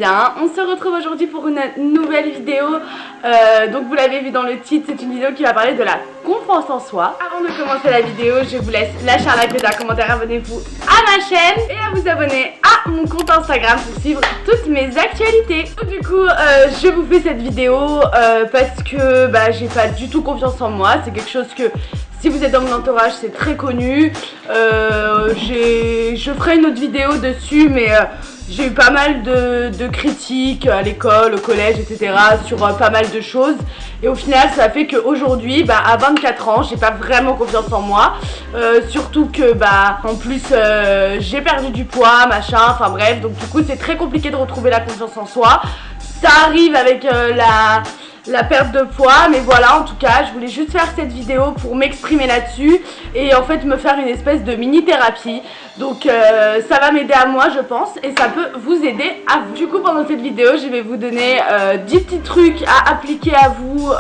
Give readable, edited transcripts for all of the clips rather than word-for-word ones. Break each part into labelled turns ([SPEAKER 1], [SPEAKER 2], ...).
[SPEAKER 1] bien? On se retrouve aujourd'hui pour une nouvelle vidéo. Donc vous l'avez vu dans le titre, c'est une vidéo qui va parler de la confiance en soi. Avant de commencer la vidéo, je vous laisse lâcher un like, laisser un commentaire, abonnez-vous à ma chaîne et à vous abonner à mon compte Instagram pour suivre toutes mes actualités. Donc, du coup, je vous fais cette vidéo parce que j'ai pas du tout confiance en moi. C'est quelque chose que, si vous êtes dans mon entourage, c'est très connu. Je ferai une autre vidéo dessus, mais j'ai eu pas mal de critiques à l'école, au collège, etc. sur pas mal de choses. Et au final, ça fait qu'aujourd'hui, à 24 ans, j'ai pas vraiment confiance en moi. Surtout que, en plus, j'ai perdu du poids, machin, enfin bref. Donc du coup, c'est très compliqué de retrouver la confiance en soi. Ça arrive avec la perte de poids, mais voilà, en tout cas je voulais juste faire cette vidéo pour m'exprimer là-dessus et en fait me faire une espèce de mini thérapie. Donc ça va m'aider à moi, je pense, et ça peut vous aider à vous. Du coup, pendant cette vidéo, je vais vous donner 10 petits trucs à appliquer à vous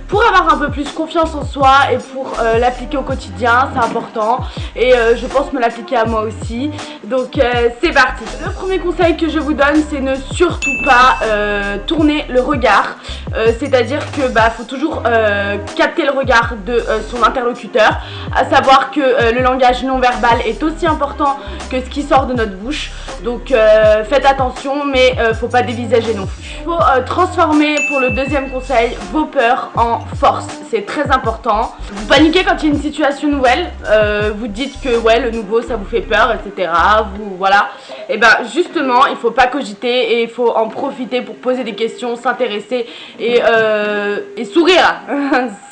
[SPEAKER 1] pour avoir un peu plus confiance en soi et pour l'appliquer au quotidien. C'est important et je pense me l'appliquer à moi aussi. Donc c'est parti. Le premier conseil que je vous donne, c'est ne surtout pas tourner le regard. C'est-à-dire que faut toujours capter le regard de son interlocuteur, à savoir que le langage non verbal est aussi important que ce qui sort de notre bouche. Donc faites attention, mais faut pas dévisager non plus. Il faut transformer, pour le deuxième conseil, vos peurs en force. C'est très important. Vous paniquez quand il y a une situation nouvelle, vous dites que ouais, le nouveau ça vous fait peur, etc. Voilà. Et justement, il faut pas cogiter et il faut en profiter pour poser des questions, s'intéresser et sourire.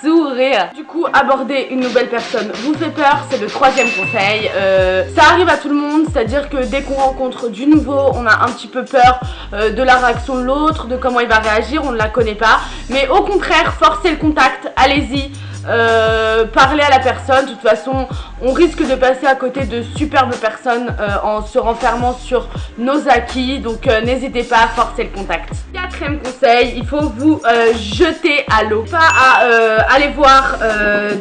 [SPEAKER 1] Sourire. Du coup, aborder une nouvelle personne vous fait peur, c'est le troisième conseil. Ça arrive à tout le monde, c'est-à-dire que dès qu'on rencontre du nouveau, on a un petit peu peur de la réaction de l'autre, de comment il va réagir, on ne la connaît pas. Mais au contraire, forcez le contact, allez-y. Parler à la personne. De toute façon, on risque de passer à côté de superbes personnes en se renfermant sur nos acquis. Donc n'hésitez pas à forcer le contact. Quatrième conseil, il faut vous jeter à l'eau. Pas à aller voir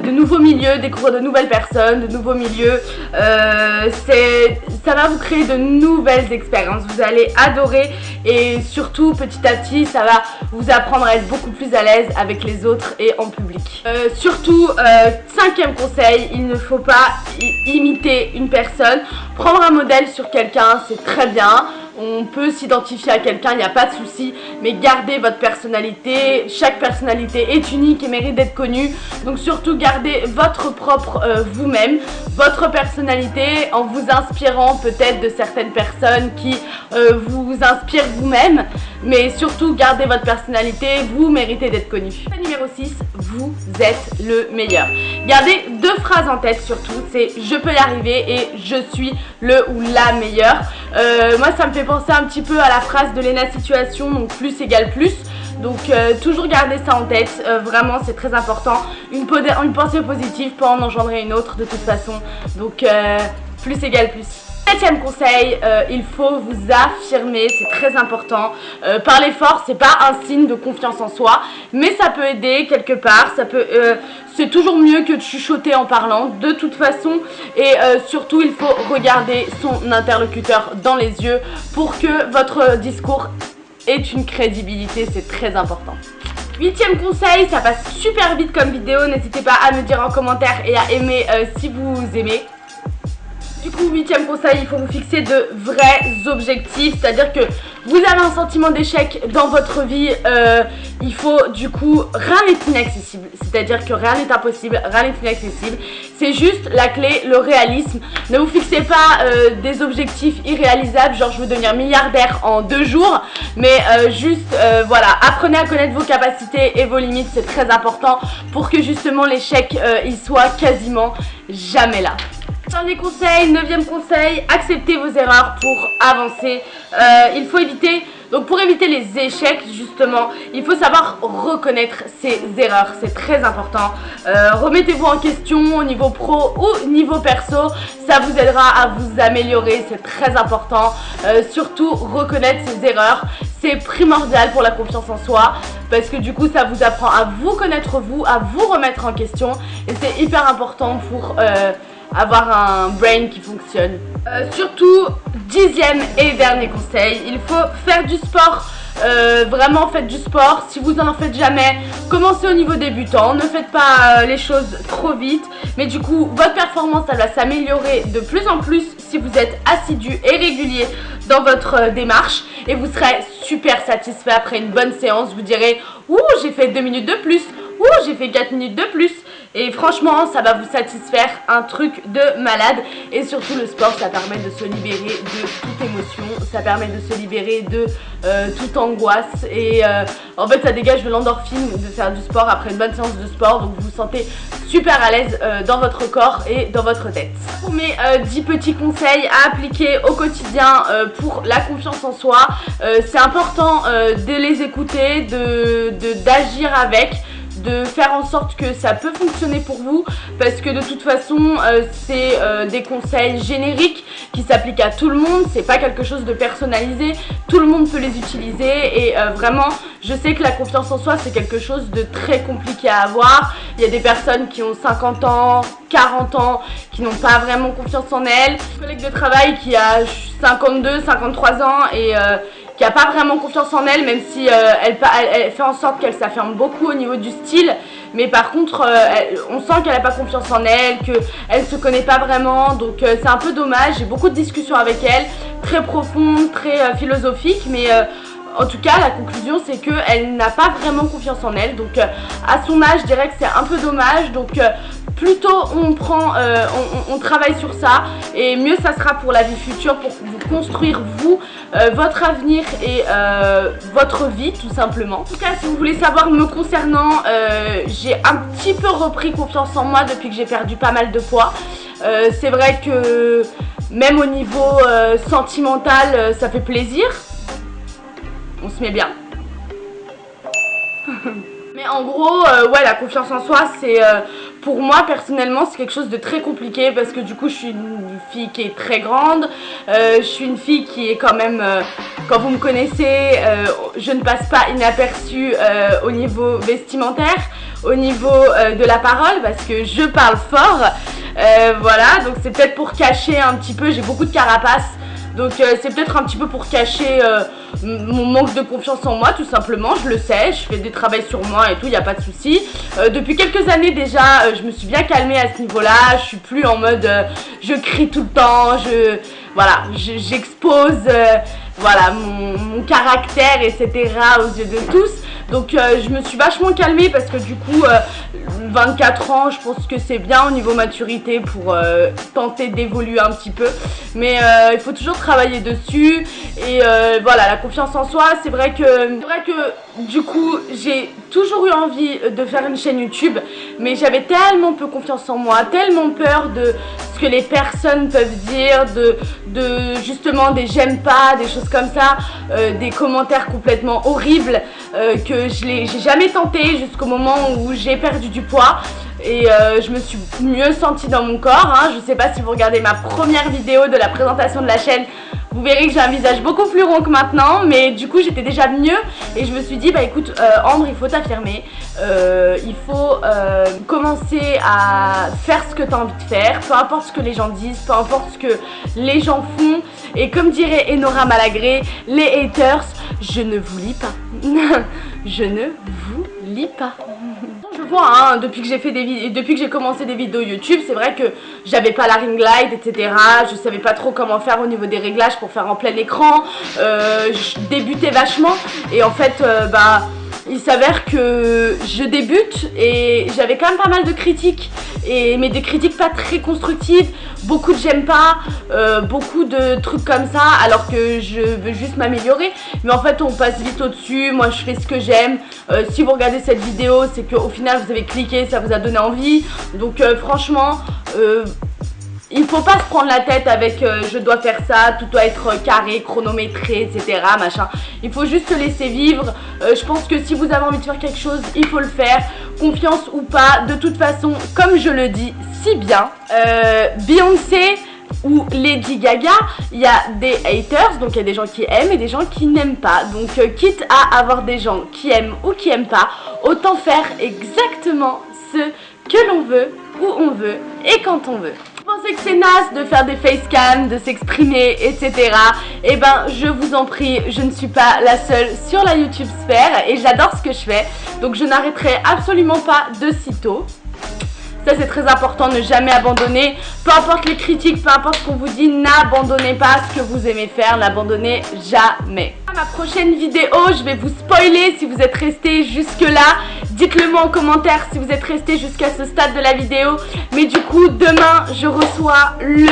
[SPEAKER 1] de nouveaux milieux, découvrir de nouvelles personnes, de nouveaux milieux. Ça va vous créer de nouvelles expériences. Vous allez adorer et surtout petit à petit, ça va vous apprendre à être beaucoup plus à l'aise avec les autres et en public. Surtout, cinquième conseil, il ne faut pas imiter une personne. Prendre un modèle sur quelqu'un, c'est très bien. On peut s'identifier à quelqu'un, il n'y a pas de souci, mais gardez votre personnalité. Chaque personnalité est unique et mérite d'être connue. Donc surtout, gardez votre propre vous-même, votre personnalité, en vous inspirant peut-être de certaines personnes qui vous inspirent vous-même. Mais surtout, gardez votre personnalité, vous méritez d'être connu. Numéro 6, vous êtes le meilleur. Gardez deux phrases en tête surtout, c'est « je peux y arriver » et « je suis le ou la meilleure ». Moi, ça me fait penser un petit peu à la phrase de Lena Situation, donc plus égale plus. Donc toujours garder ça en tête, vraiment c'est très important. Une pensée positive peut en engendrer une autre de toute façon. Donc plus égale plus. Septième conseil, il faut vous affirmer, c'est très important. Parler fort, c'est pas un signe de confiance en soi, mais ça peut aider quelque part. C'est toujours mieux que de chuchoter en parlant, de toute façon. Et surtout, il faut regarder son interlocuteur dans les yeux pour que votre discours ait une crédibilité, c'est très important. Huitième conseil, ça passe super vite comme vidéo, n'hésitez pas à me dire en commentaire et à aimer si vous aimez. Du coup, huitième conseil, il faut vous fixer de vrais objectifs, c'est-à-dire que vous avez un sentiment d'échec dans votre vie, il faut du coup, rien n'est inaccessible, c'est-à-dire que rien n'est impossible, rien n'est inaccessible, c'est juste la clé, le réalisme. Ne vous fixez pas des objectifs irréalisables, genre je veux devenir milliardaire en 2 jours, mais voilà, apprenez à connaître vos capacités et vos limites, c'est très important pour que justement l'échec, il soit quasiment jamais là. Dernier conseil, 9e conseil, acceptez vos erreurs pour avancer. Il faut éviter, donc pour éviter les échecs justement, il faut savoir reconnaître ses erreurs, c'est très important. Remettez-vous en question au niveau pro ou niveau perso, ça vous aidera à vous améliorer, c'est très important. Surtout reconnaître ses erreurs, c'est primordial pour la confiance en soi parce que du coup ça vous apprend à vous connaître vous, à vous remettre en question et c'est hyper important pour avoir un brain qui fonctionne. Surtout, 10e et dernier conseil, il faut faire du sport. Vraiment faites du sport. Si vous n'en faites jamais, commencez au niveau débutant, ne faites pas les choses trop vite, mais du coup votre performance elle va s'améliorer de plus en plus si vous êtes assidu et régulier dans votre démarche, et vous serez super satisfait après une bonne séance. Vous direz ouh, j'ai fait 2 minutes de plus, ouh, j'ai fait 4 minutes de plus. Et franchement, ça va vous satisfaire, un truc de malade. Et surtout, le sport, ça permet de se libérer de toute émotion. Ça permet de se libérer de toute angoisse. Et en fait, ça dégage de l'endorphine de faire du sport après une bonne séance de sport. Donc, vous vous sentez super à l'aise dans votre corps et dans votre tête. Pour mes 10 petits conseils à appliquer au quotidien pour la confiance en soi, c'est important de les écouter, d'agir avec, de faire en sorte que ça peut fonctionner pour vous, parce que de toute façon c'est des conseils génériques qui s'appliquent à tout le monde, c'est pas quelque chose de personnalisé, tout le monde peut les utiliser. Et vraiment je sais que la confiance en soi c'est quelque chose de très compliqué à avoir. Il y a des personnes qui ont 50 ans, 40 ans, qui n'ont pas vraiment confiance en elles. Une collègue de travail qui a 52, 53 ans et qui n'a pas vraiment confiance en elle, même si elle fait en sorte qu'elle s'affirme beaucoup au niveau du style, mais par contre on sent qu'elle n'a pas confiance en elle, qu'elle ne se connaît pas vraiment, donc c'est un peu dommage. J'ai beaucoup de discussions avec elle, très profondes, très philosophiques, mais en tout cas la conclusion c'est qu'elle n'a pas vraiment confiance en elle, donc à son âge je dirais que c'est un peu dommage. Donc plus tôt on travaille sur ça, et mieux ça sera pour la vie future, pour vous construire vous, votre avenir et votre vie tout simplement. En tout cas, si vous voulez savoir me concernant, j'ai un petit peu repris confiance en moi depuis que j'ai perdu pas mal de poids. C'est vrai que même au niveau sentimental ça fait plaisir, on se met bien. Mais en gros, ouais, la confiance en soi, c'est pour moi personnellement, c'est quelque chose de très compliqué, parce que du coup, je suis une fille qui est très grande. Je suis une fille qui est quand même, quand vous me connaissez, je ne passe pas inaperçue au niveau vestimentaire, au niveau de la parole, parce que je parle fort. Voilà, donc c'est peut-être pour cacher un petit peu, j'ai beaucoup de carapace. Donc c'est peut-être un petit peu pour cacher mon manque de confiance en moi, tout simplement. Je le sais, je fais des travaux sur moi et tout, il n'y a pas de souci. Depuis quelques années déjà, je me suis bien calmée à ce niveau-là. Je suis plus en mode je crie tout le temps, voilà, j'expose voilà, mon caractère, etc. aux yeux de tous. Donc je me suis vachement calmée, parce que du coup 24 ans, je pense que c'est bien au niveau maturité pour tenter d'évoluer un petit peu, mais il faut toujours travailler dessus. Et voilà, la confiance en soi, c'est vrai que du coup j'ai toujours eu envie de faire une chaîne YouTube, mais j'avais tellement peu confiance en moi, tellement peur de ce que les personnes peuvent dire, de justement des j'aime pas, des choses comme ça, des commentaires complètement horribles, que j'ai jamais tenté jusqu'au moment où j'ai perdu du poids. Et je me suis mieux sentie dans mon corps, hein. Je sais pas si vous regardez ma première vidéo de la présentation de la chaîne, vous verrez que j'ai un visage beaucoup plus rond que maintenant, mais du coup j'étais déjà mieux. Et je me suis dit bah écoute Ambre, il faut t'affirmer, il faut commencer à faire ce que tu as envie de faire, peu importe ce que les gens disent, peu importe ce que les gens font. Et comme dirait Enora Malagré, les haters, je ne vous lis pas. Je ne vous lis pas. Je vois, hein, depuis que j'ai commencé des vidéos YouTube, c'est vrai que j'avais pas la ring light, etc. Je savais pas trop comment faire au niveau des réglages pour faire en plein écran. Je débutais vachement, et en fait bah il s'avère que je débute et j'avais quand même pas mal de critiques, mais des critiques pas très constructives, beaucoup de j'aime pas, beaucoup de trucs comme ça, alors que je veux juste m'améliorer. Mais en fait on passe vite au-dessus, moi je fais ce que j'aime. Si vous regardez cette vidéo, c'est qu'au final vous avez cliqué, ça vous a donné envie. Donc franchement il faut pas se prendre la tête avec je dois faire ça, tout doit être carré, chronométré, etc. machin. Il faut juste se laisser vivre. Je pense que si vous avez envie de faire quelque chose, il faut le faire, confiance ou pas. De toute façon, comme je le dis si bien, Beyoncé ou Lady Gaga, il y a des haters, donc il y a des gens qui aiment et des gens qui n'aiment pas. Donc quitte à avoir des gens qui aiment ou qui n'aiment pas, autant faire exactement ce que l'on veut, où on veut et quand on veut. Je pense pensez que c'est naze de faire des facecam, de s'exprimer, etc. Et ben je vous en prie, je ne suis pas la seule sur la YouTube sphère et j'adore ce que je fais. Donc je n'arrêterai absolument pas de sitôt. Ça c'est très important, ne jamais abandonner. Peu importe les critiques, peu importe ce qu'on vous dit, n'abandonnez pas ce que vous aimez faire, n'abandonnez jamais. À ma prochaine vidéo, je vais vous spoiler si vous êtes resté jusque là. Dites-le moi en commentaire si vous êtes resté jusqu'à ce stade de la vidéo. Mais du coup, demain, je reçois le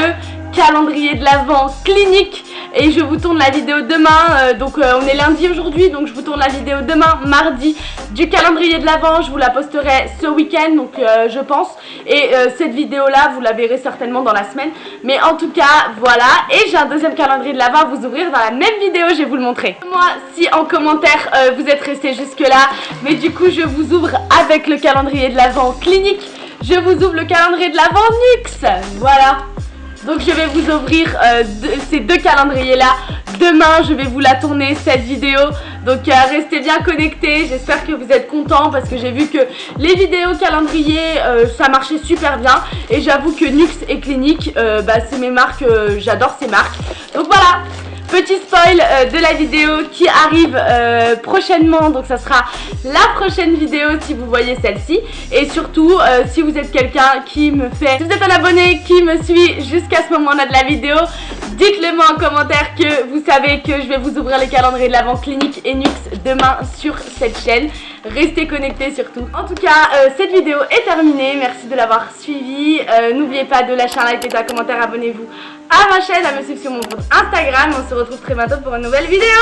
[SPEAKER 1] calendrier de l'Avent clinique et je vous tourne la vidéo demain, donc on est lundi aujourd'hui, donc je vous tourne la vidéo demain mardi du calendrier de l'Avent. Je vous la posterai ce week-end, donc je pense, et cette vidéo là vous la verrez certainement dans la semaine, mais en tout cas voilà. Et j'ai un deuxième calendrier de l'Avent à vous ouvrir dans la même vidéo, je vais vous le montrer. Moi si en commentaire vous êtes resté jusque là, mais du coup je vous ouvre avec le calendrier de l'Avent clinique, je vous ouvre le calendrier de l'Avent Nux, voilà. Donc je vais vous ouvrir ces deux calendriers là. Demain je vais vous la tourner cette vidéo. Donc restez bien connectés. J'espère que vous êtes contents parce que j'ai vu que les vidéos calendrier ça marchait super bien. Et j'avoue que Nux et Clinique c'est mes marques, j'adore ces marques. Donc voilà, petit spoil de la vidéo qui arrive prochainement. Donc ça sera la prochaine vidéo si vous voyez celle-ci. Et surtout si vous êtes quelqu'un qui me fait, si vous êtes un abonné qui me suit jusqu'à ce moment-là de la vidéo, dites-le moi en commentaire que vous savez que je vais vous ouvrir les calendriers de l'Avent Clinique et Nux demain sur cette chaîne. Restez connectés surtout. En tout cas, cette vidéo est terminée. Merci de l'avoir suivie. N'oubliez pas de lâcher un like et un commentaire. Abonnez-vous à ma chaîne, à me suivre sur mon compte Instagram. On se retrouve très bientôt pour une nouvelle vidéo.